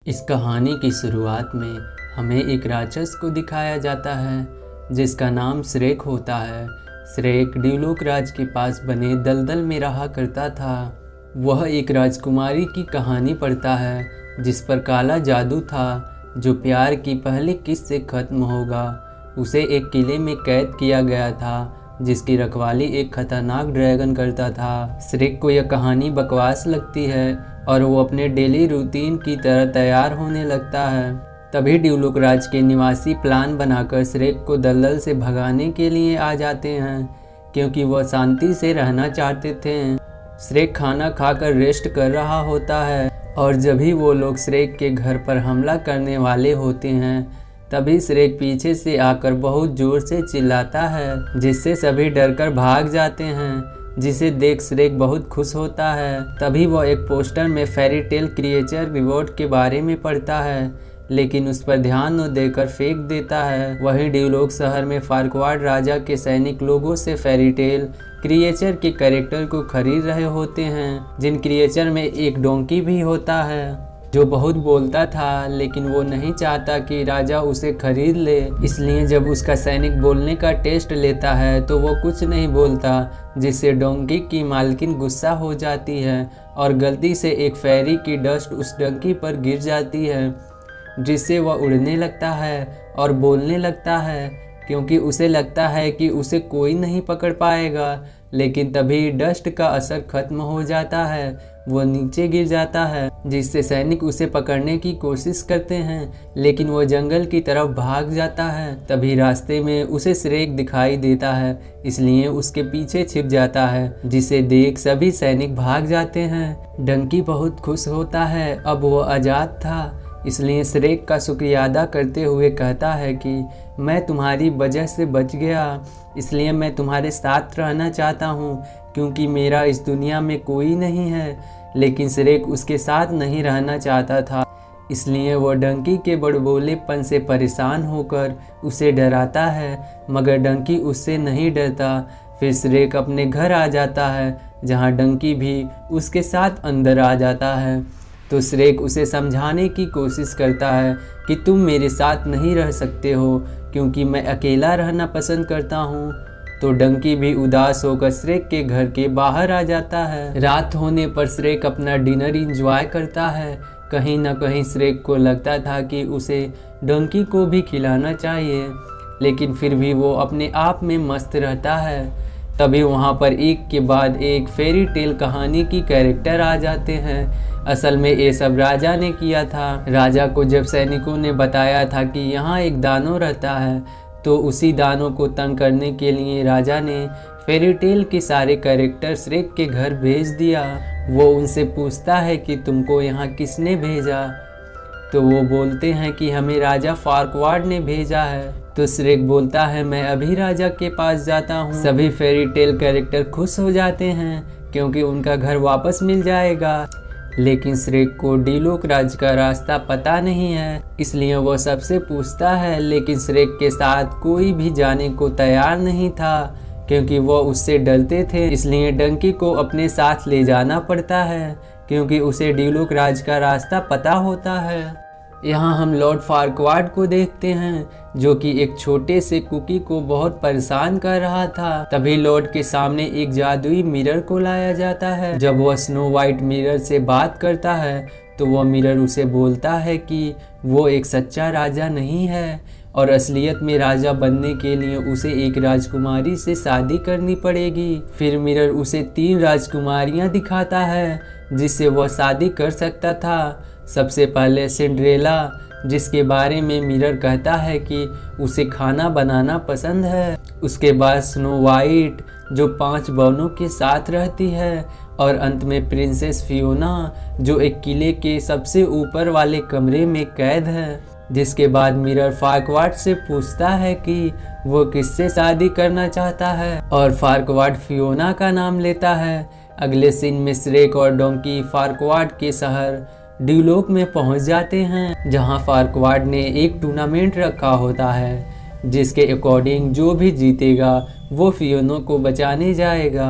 इस कहानी की शुरुआत में हमें एक राक्षस को दिखाया जाता है जिसका नाम श्रेक होता है। श्रेक ड्यूलोक राज के पास बने दलदल में रहा करता था। वह एक राजकुमारी की कहानी पढ़ता है जिस पर काला जादू था जो प्यार की पहली किस से ख़त्म होगा। उसे एक किले में कैद किया गया था जिसकी रखवाली एक खतरनाक ड्रैगन करता था। श्रेक को यह कहानी बकवास लगती है और वो अपने डेली रूटीन की तरह तैयार होने लगता है। तभी ड्यूलोक राज के निवासी प्लान बनाकर श्रेक को दलदल से भगाने के लिए आ जाते हैं क्योंकि वह शांति से रहना चाहते थे। श्रेक खाना खाकर रेस्ट कर रहा होता है और जब भी वो लोग श्रेक के घर पर हमला करने वाले होते हैं तभी श्रेक पीछे से आकर बहुत ज़ोर से चिल्लाता है जिससे सभी डरकर भाग जाते हैं, जिसे देख श्रेक बहुत खुश होता है। तभी वह एक पोस्टर में फेरी टेल क्रिएचर रिवॉर्ड के बारे में पढ़ता है लेकिन उस पर ध्यान न देकर फेंक देता है। वहीं ड्यूलोक शहर में फार्क्वाड राजा के सैनिक लोगों से फेरी टेल क्रिएचर के कैरेक्टर को खरीद रहे होते हैं, जिन क्रिएचर में एक डोंकी भी होता है जो बहुत बोलता था लेकिन वो नहीं चाहता कि राजा उसे खरीद ले। इसलिए जब उसका सैनिक बोलने का टेस्ट लेता है तो वो कुछ नहीं बोलता, जिससे डोंकी की मालकिन गुस्सा हो जाती है और गलती से एक फेरी की डस्ट उस डोंकी पर गिर जाती है जिससे वह उड़ने लगता है और बोलने लगता है क्योंकि उसे लगता है कि उसे कोई नहीं पकड़ पाएगा। लेकिन तभी डस्ट का असर खत्म हो जाता है, वो नीचे गिर जाता है जिससे सैनिक उसे पकड़ने की कोशिश करते हैं लेकिन वो जंगल की तरफ भाग जाता है। तभी रास्ते में उसे श्रेक दिखाई देता है इसलिए उसके पीछे छिप जाता है, जिसे देख सभी सैनिक भाग जाते हैं। डंकी बहुत खुश होता है, अब वो आज़ाद था। इसलिए श्रेक का शुक्रिया अदा करते हुए कहता है कि मैं तुम्हारी वजह से बच गया, इसलिए मैं तुम्हारे साथ रहना चाहता हूँ क्योंकि मेरा इस दुनिया में कोई नहीं है। लेकिन श्रेक उसके साथ नहीं रहना चाहता था, इसलिए वो डंकी के बड़बोलेपन से परेशान होकर उसे डराता है, मगर डंकी उससे नहीं डरता। फिर श्रेक अपने घर आ जाता है जहाँ डंकी भी उसके साथ अंदर आ जाता है। तो श्रेक उसे समझाने की कोशिश करता है कि तुम मेरे साथ नहीं रह सकते हो क्योंकि मैं अकेला रहना पसंद करता हूँ। तो डंकी भी उदास होकर श्रेक के घर के बाहर आ जाता है। रात होने पर श्रेक अपना डिनर एंजॉय करता है। कहीं ना कहीं श्रेक को लगता था कि उसे डंकी को भी खिलाना चाहिए, लेकिन फिर भी वो अपने आप में मस्त रहता है। तभी वहाँ पर एक के बाद एक फेरी टेल कहानी की कैरेक्टर आ जाते हैं। असल में ये सब राजा ने किया था। राजा को जब सैनिकों ने बताया था कि यहाँ एक दानव रहता है तो उसी दानव को तंग करने के लिए राजा ने फेरी टेल के सारे कैरेक्टर श्रेक के घर भेज दिया। वो उनसे पूछता है कि तुमको यहाँ किसने भेजा, तो वो बोलते हैं कि हमें राजा फार्क्वाड ने भेजा है। तो श्रेक बोलता है मैं अभी राजा के पास जाता हूँ। सभी फेरी टेल कैरेक्टर खुश हो जाते हैं क्योंकि उनका घर वापस मिल जाएगा। लेकिन श्रेक को ड्यूलोक राज का रास्ता पता नहीं है, इसलिए वो सबसे पूछता है, लेकिन श्रेक के साथ कोई भी जाने को तैयार नहीं था क्योंकि वो उससे डरते थे। इसलिए डंकी को अपने साथ ले जाना पड़ता है क्योंकि उसे ड्यूलोक राज का रास्ता पता होता है। यहाँ हम लॉर्ड फार्क्वाड को देखते हैं जो कि एक छोटे से कुकी को बहुत परेशान कर रहा था। तभी लॉर्ड के सामने एक जादुई मिरर को लाया जाता है। जब वह स्नो वाइट मिरर से बात करता है तो वह मिरर उसे बोलता है कि वो एक सच्चा राजा नहीं है और असलियत में राजा बनने के लिए उसे एक राजकुमारी से शादी करनी पड़ेगी। फिर मिरर उसे 3 राजकुमारियां दिखाता है जिससे वह शादी कर सकता था। सबसे पहले सिंड्रेला, जिसके बारे में मिरर कहता है कि उसे खाना बनाना पसंद है। उसके बाद स्नो वाइट जो 5 बहनों के साथ रहती है और अंत में प्रिंसेस फियोना जो एक किले के सबसे ऊपर वाले कमरे में कैद है। जिसके बाद मिरर फार्क्वाड से पूछता है कि वो किससे शादी करना चाहता है और फार्क्वाड फियोना का नाम लेता है। अगले सीन में श्रेक और डोंकी फार्क्वाड के शहर ड्यूलोक में पहुंच जाते हैं जहां फार्क्वाड ने एक टूर्नामेंट रखा होता है जिसके अकॉर्डिंग जो भी जीतेगा वो फियोना को बचाने जाएगा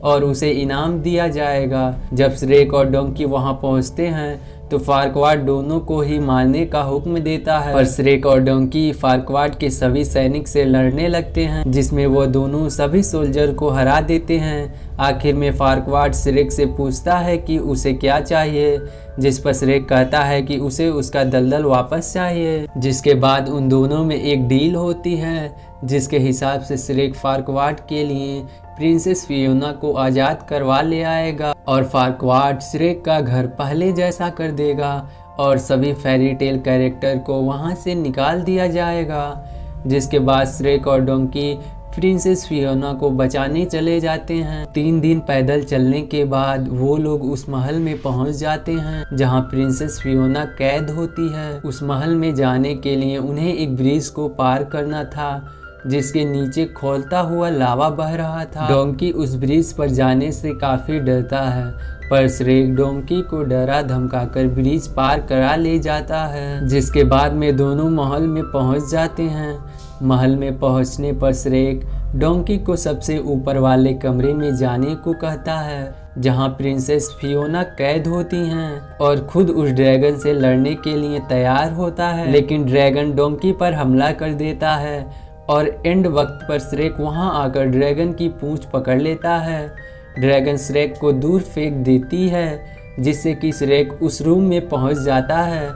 और उसे इनाम दिया जाएगा। जब श्रेक और डोंकी वहां पहुंचते हैं तो फार्क्वाड दोनों को ही मारने का हुक्म देता है। पर श्रेक और डोंकी फार्क्वाड के सभी सैनिक से लड़ने लगते हैं, जिसमें वो दोनों सभी सोल्जर को हरा देते हैं। आखिर में फार्क्वाड श्रेक से पूछता है कि उसे क्या चाहिए, जिस पर श्रेक कहता है कि उसे उसका दलदल वापस चाहिए। जिसके बाद उन दोनों में एक डील होती है, जिसके हिसाब से श्रेक फार्क्वाड के लिए प्रिंसेस फियोना को आज़ाद करवा ले आएगा और फार्क्वाड श्रेक का घर पहले जैसा कर देगा और सभी फेरी टेल कैरेक्टर को वहां से निकाल दिया जाएगा। जिसके बाद श्रेक और डोंकी प्रिंसेस फियोना को बचाने चले जाते हैं। 3 दिन पैदल चलने के बाद वो लोग उस महल में पहुंच जाते हैं जहां प्रिंसेस फियोना कैद होती है। उस महल में जाने के लिए उन्हें एक ब्रिज को पार करना था, जिसके नीचे खौलता हुआ लावा बह रहा था। डोंकी उस ब्रिज पर जाने से काफी डरता है, पर श्रेक डोंकी को डरा धमकाकर ब्रिज पार करा ले जाता है। जिसके बाद में दोनों महल में पहुंच जाते हैं। महल में पहुंचने पर श्रेक डोंकी को सबसे ऊपर वाले कमरे में जाने को कहता है, जहां प्रिंसेस फियोना कैद होती हैं, और खुद उस ड्रैगन से लड़ने के लिए तैयार होता है। लेकिन ड्रैगन डोंकी पर हमला कर देता है और एंड वक्त पर श्रेक वहां आकर ड्रैगन की पूंछ पकड़ लेता है। ड्रैगन श्रेक को दूर फेंक देती है, जिससे कि श्रेक उस रूम में पहुंच जाता है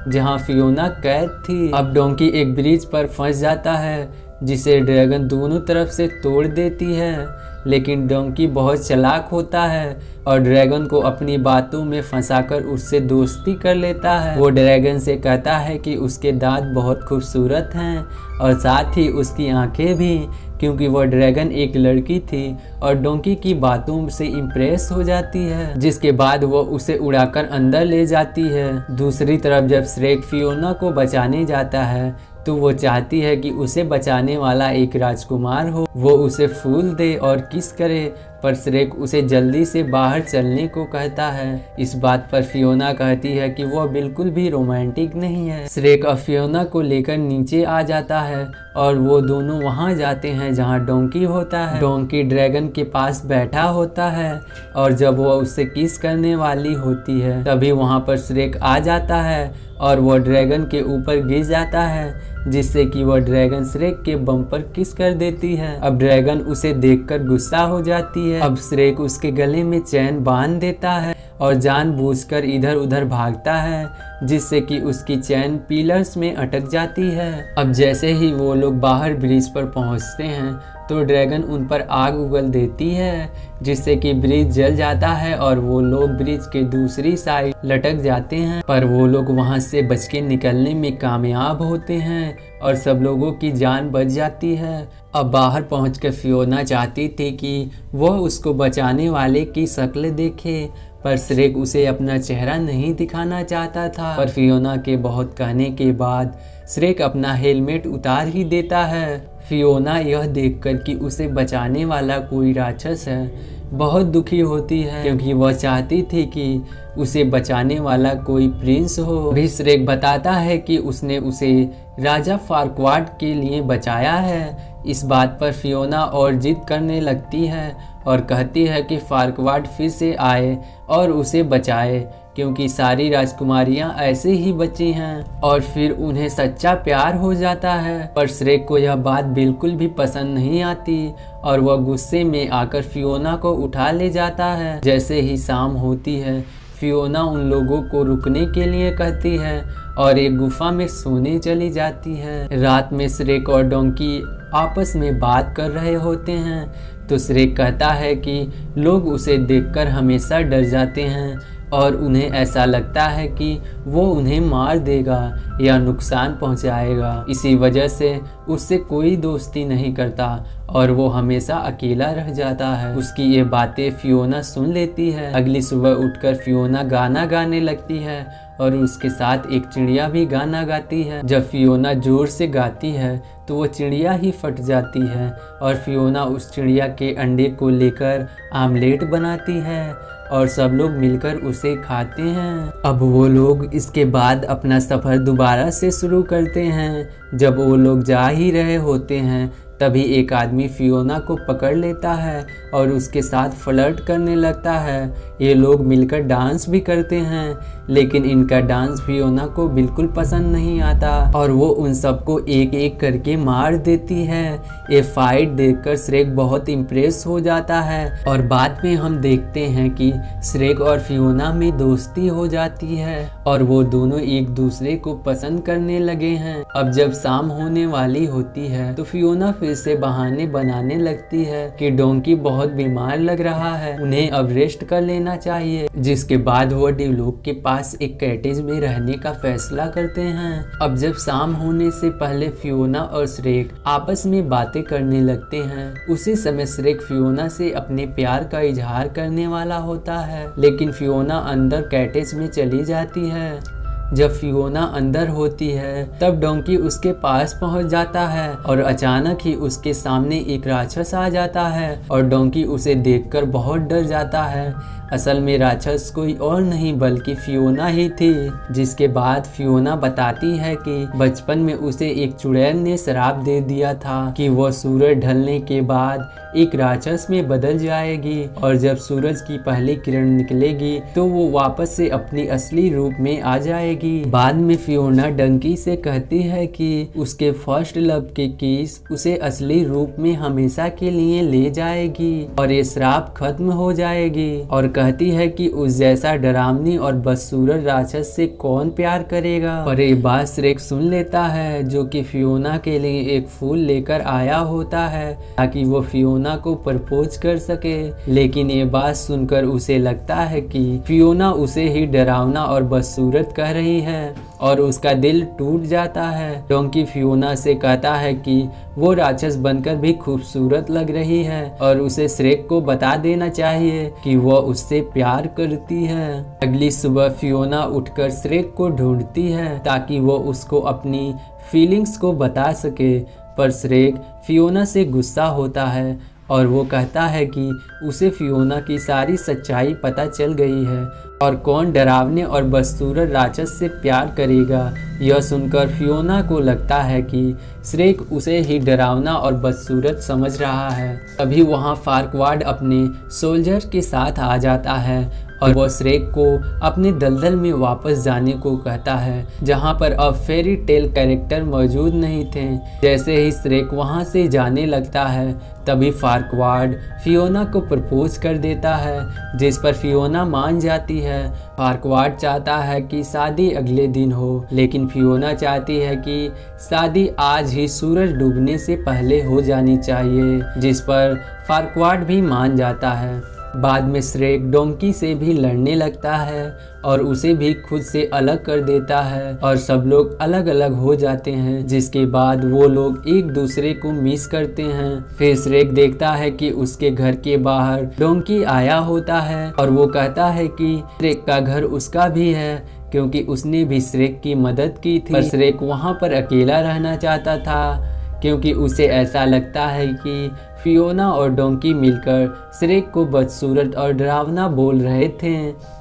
जहां फियोना कैद थी। अब डोंकी एक ब्रिज पर फंस जाता है, जिसे ड्रैगन दोनों तरफ से तोड़ देती है। लेकिन डोंकी बहुत चालाक होता है और ड्रैगन को अपनी बातों में फंसाकर उससे दोस्ती कर लेता है। वो ड्रैगन से कहता है कि उसके दांत बहुत खूबसूरत हैं और साथ ही उसकी आंखें भी, क्योंकि वो ड्रैगन एक लड़की थी और डोंकी की बातों से इम्प्रेस हो जाती है। जिसके बाद वो उसे उड़ाकर अंदर ले जाती है। दूसरी तरफ जब श्रेक फियोना को बचाने जाता है तो वो चाहती है कि उसे बचाने वाला एक राजकुमार हो, वो उसे फूल दे और किस करे, पर श्रेक उसे जल्दी से बाहर चलने को कहता है। इस बात पर फियोना कहती है कि वो बिल्कुल भी रोमांटिक नहीं है। श्रेक अब फियोना को लेकर नीचे आ जाता है और वो दोनों वहां जाते हैं जहां डोंकी होता है। डोंकी ड्रैगन के पास बैठा होता है और जब वो उससे किस करने वाली होती है तभी वहां पर श्रेक आ जाता है और वो ड्रैगन के ऊपर गिर जाता है, जिससे कि वो ड्रैगन श्रेक के बम पर किस कर देती है। अब ड्रैगन उसे देखकर गुस्सा हो जाती है। अब श्रेक उसके गले में चैन बांध देता है और जानबूझकर इधर उधर भागता है, जिससे कि उसकी चैन पिलर्स में अटक जाती है। अब जैसे ही वो लोग बाहर ब्रिज पर पहुंचते हैं तो ड्रैगन उन पर आग उगल देती है, जिससे कि ब्रिज जल जाता है और वो लोग ब्रिज के दूसरी साइड लटक जाते हैं। पर वो लोग वहां से बच के निकलने में कामयाब होते हैं और सब लोगों की जान बच जाती है। अब बाहर पहुंचकर फियोना चाहती थी कि वो उसको बचाने वाले की शक्ल देखे, पर श्रेक उसे अपना चेहरा नहीं दिखाना चाहता था। पर फियोना के बहुत कहने के बाद श्रेक अपना हेलमेट उतार ही देता है। फियोना यह देखकर कि उसे बचाने वाला कोई राक्षस है बहुत दुखी होती है, क्योंकि वह चाहती थी कि उसे बचाने वाला कोई प्रिंस हो। अभी श्रेक बताता है कि उसने उसे राजा फार्क्वाड के लिए बचाया है। इस बात पर फियोना और जिद करने लगती है और कहती है कि फार्क्वाड फिर से आए और उसे बचाए, क्योंकि सारी राजकुमारियां ऐसे ही बची हैं और फिर उन्हें सच्चा प्यार हो जाता है। पर श्रेक को यह बात बिल्कुल भी पसंद नहीं आती और वह गुस्से में आकर फियोना को उठा ले जाता है। जैसे ही शाम होती है फियोना उन लोगों को रुकने के लिए कहती है और एक गुफा में सोने चली जाती है। रात में श्रेक और डोंकी आपस में बात कर रहे होते हैं तो श्रेक कहता है कि लोग उसे देखकर हमेशा डर जाते हैं और उन्हें ऐसा लगता है कि वो उन्हें मार देगा या नुकसान पहुंचाएगा। इसी वजह से उससे कोई दोस्ती नहीं करता और वो हमेशा अकेला रह जाता है। उसकी ये बातें फियोना सुन लेती है। अगली सुबह उठकर फियोना गाना गाने लगती है और उसके साथ एक चिड़िया भी गाना गाती है। जब फियोना जोर से गाती है तो वो चिड़िया ही फट जाती है और फियोना उस चिड़िया के अंडे को लेकर आमलेट बनाती है और सब लोग मिलकर उसे खाते हैं। अब वो लोग इसके बाद अपना सफ़र दोबारा से शुरू करते हैं। जब वो लोग जा ही रहे होते हैं तभी एक आदमी फियोना को पकड़ लेता है और उसके साथ फ्लर्ट करने लगता है। ये लोग मिलकर डांस भी करते हैं, लेकिन इनका डांस फियोना को बिल्कुल पसंद नहीं आता और वो उन सबको एक एक करके मार देती है। ये फाइट देखकर श्रेक बहुत इम्प्रेस हो जाता है और बाद में हम देखते हैं कि श्रेक और फियोना में दोस्ती हो जाती है और वो दोनों एक दूसरे को पसंद करने लगे हैं। अब जब शाम होने वाली होती है तो फियोना फिर से बहाने बनाने लगती है कि डोंकी बहुत बीमार लग रहा है, उन्हें अब रेस्ट कर लेना चाहिए। जिसके बाद वो ड्यूलूक के पास एक कॉटेज में रहने का फैसला करते हैं। अब जब शाम होने से पहले फियोना और श्रेक आपस में बातें करने लगते हैं। उसी समय श्रेक फियोना से अपने प्यार का इजहार करने वाला होता है, लेकिन फियोना अंदर कॉटेज में चली जाती है। जब फियोना अंदर होती है तब डोंकी उसके पास पहुंच जाता है और अचानक ही उसके सामने एक राक्षस आ जाता है और डोंकी उसे देखकर बहुत डर जाता है। असल में राक्षस कोई और नहीं बल्कि फियोना ही थी। जिसके बाद फियोना बताती है कि बचपन में उसे एक चुड़ैल ने श्राप दे दिया था कि वह सूरज ढलने के बाद एक राक्षस में बदल जाएगी और जब सूरज की पहली किरण निकलेगी तो वो वापस से अपनी असली रूप में आ जाएगी। बाद में फियोना डंकी से कहती है कि उसके फर्स्ट लव की किस उसे असली रूप में हमेशा के लिए ले जाएगी और ये श्राप खत्म हो जाएगी और कहती है कि उस जैसा डरावनी और बदसूरत राक्षस से कौन प्यार करेगा। पर ये बात श्रेक सुन लेता है जो कि फियोना के लिए एक फूल लेकर आया होता है ताकि वो फियोना को प्रपोज कर सके। लेकिन ये बात सुनकर उसे लगता है कि फियोना उसे ही डरावना और बदसूरत कह रही है और उसका दिल टूट जाता है। डोंकी फियोना से कहता है कि वो राक्षस बनकर भी खूबसूरत लग रही है और उसे श्रेक को बता देना चाहिए कि वह उससे प्यार करती है। अगली सुबह फियोना उठकर श्रेक को ढूंढती है ताकि वो उसको अपनी फीलिंग्स को बता सके, पर श्रेक फियोना से गुस्सा होता है और वो कहता है कि उसे फियोना की सारी सच्चाई पता चल गई है और कौन डरावने और बदसूरत राक्षस से प्यार करेगा। यह सुनकर फियोना को लगता है कि श्रेक उसे ही डरावना और बदसूरत समझ रहा है। तभी वहाँ फार्क्वाड अपने सोल्जर के साथ आ जाता है और वह श्रेक को अपने दलदल में वापस जाने को कहता है जहां पर अब फेरी टेल कैरेक्टर मौजूद नहीं थे। जैसे ही श्रेक वहां से जाने लगता है तभी फार्क्वाड फियोना को प्रपोज कर देता है, जिस पर फियोना मान जाती है। फार्क्वाड चाहता है कि शादी अगले दिन हो, लेकिन फियोना चाहती है कि शादी आज ही सूरज डूबने से पहले हो जानी चाहिए, जिस पर फार्क्वाड भी मान जाता है। बाद में श्रेक डोंकी से भी लड़ने लगता है और उसे भी खुद से अलग कर देता है और सब लोग अलग अलग हो जाते हैं, जिसके बाद वो लोग एक दूसरे को मिस करते हैं। फिर श्रेक देखता है कि उसके घर के बाहर डोंकी आया होता है और वो कहता है कि श्रेक का घर उसका भी है क्योंकि उसने भी श्रेक की मदद की थी। पर श्रेक वहाँ पर अकेला रहना चाहता था क्योंकि उसे ऐसा लगता है कि फियोना और डोंकी मिलकर श्रेक को बदसूरत और डरावना बोल रहे थे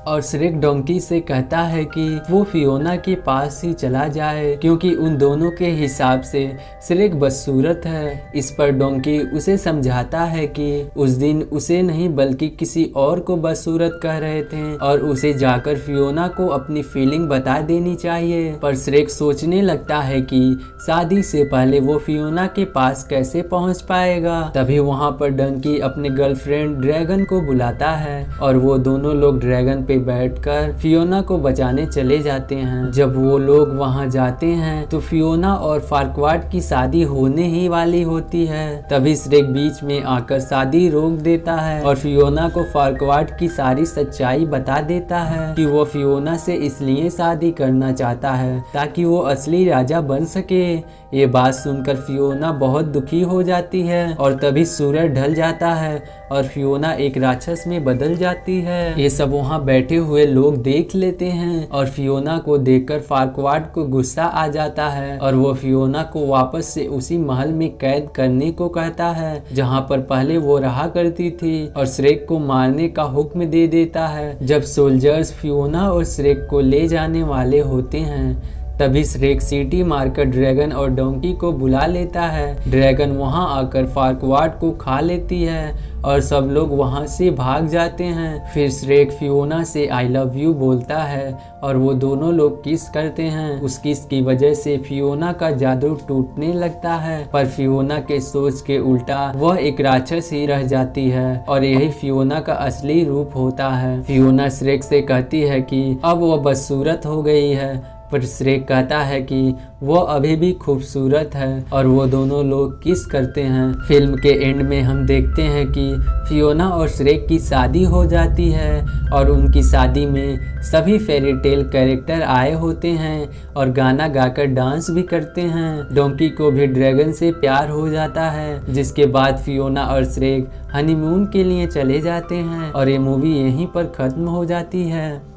और श्रेक डोंकी से कहता है कि वो फियोना के पास ही चला जाए क्योंकि उन दोनों के हिसाब से श्रेक बदसूरत है। इस पर डोंकी उसे समझाता है कि उस दिन उसे नहीं बल्कि किसी और को बदसूरत कह रहे थे और उसे जाकर फियोना को अपनी फीलिंग बता देनी चाहिए। पर श्रेक सोचने लगता है कि शादी से पहले वो फियोना के पास कैसे पहुंच पाएगा। तभी वहां पर डंकी अपने गर्लफ्रेंड ड्रैगन को बुलाता है और वो दोनों लोग ड्रैगन पे बैठकर फियोना को बचाने चले जाते हैं। जब वो लोग वहां जाते हैं तो फियोना और फार्क्वाड की शादी होने ही वाली होती है। तभी श्रेक बीच में आकर शादी रोक देता है और फियोना को फार्क्वाड की सारी सच्चाई बता देता है कि वो फियोना से इसलिए शादी करना चाहता है ताकि वो असली राजा बन सके। ये बात सुनकर फियोना बहुत दुखी हो जाती है और तभी सूरज ढल जाता है और फियोना एक राक्षस में बदल जाती है। ये सब वहाँ बैठे हुए लोग देख लेते हैं और फियोना को देखकर फार्क्वाड को गुस्सा आ जाता है और वो फियोना को वापस से उसी महल में कैद करने को कहता है जहाँ पर पहले वो रहा करती थी और श्रेक को मारने का हुक्म दे देता है। जब सोल्जर्स फियोना और श्रेक को ले जाने वाले होते हैं तभी श्रेक सीटी मारकर ड्रैगन और डोंकी को बुला लेता है। ड्रैगन वहां आकर फार्क्वाड को खा लेती है और सब लोग वहां से भाग जाते हैं। फिर श्रेक फियोना से आई लव यू बोलता है और वो दोनों लोग किस करते हैं। उस किस की वजह से फियोना का जादू टूटने लगता है, पर फियोना के सोच के उल्टा वह एक राक्षस ही रह जाती है और यही फियोना का असली रूप होता है। फियोना श्रेक से कहती है कि अब वह बदसूरत हो गई है, पर श्रेक कहता है कि वो अभी भी खूबसूरत है और वो दोनों लोग किस करते हैं। फिल्म के एंड में हम देखते हैं कि फियोना और श्रेक की शादी हो जाती है और उनकी शादी में सभी फेरी टेल कैरेक्टर आए होते हैं और गाना गाकर डांस भी करते हैं। डोंकी को भी ड्रैगन से प्यार हो जाता है, जिसके बाद फियोना और श्रेक हनीमून के लिए चले जाते हैं और ये मूवी यहीं पर खत्म हो जाती है।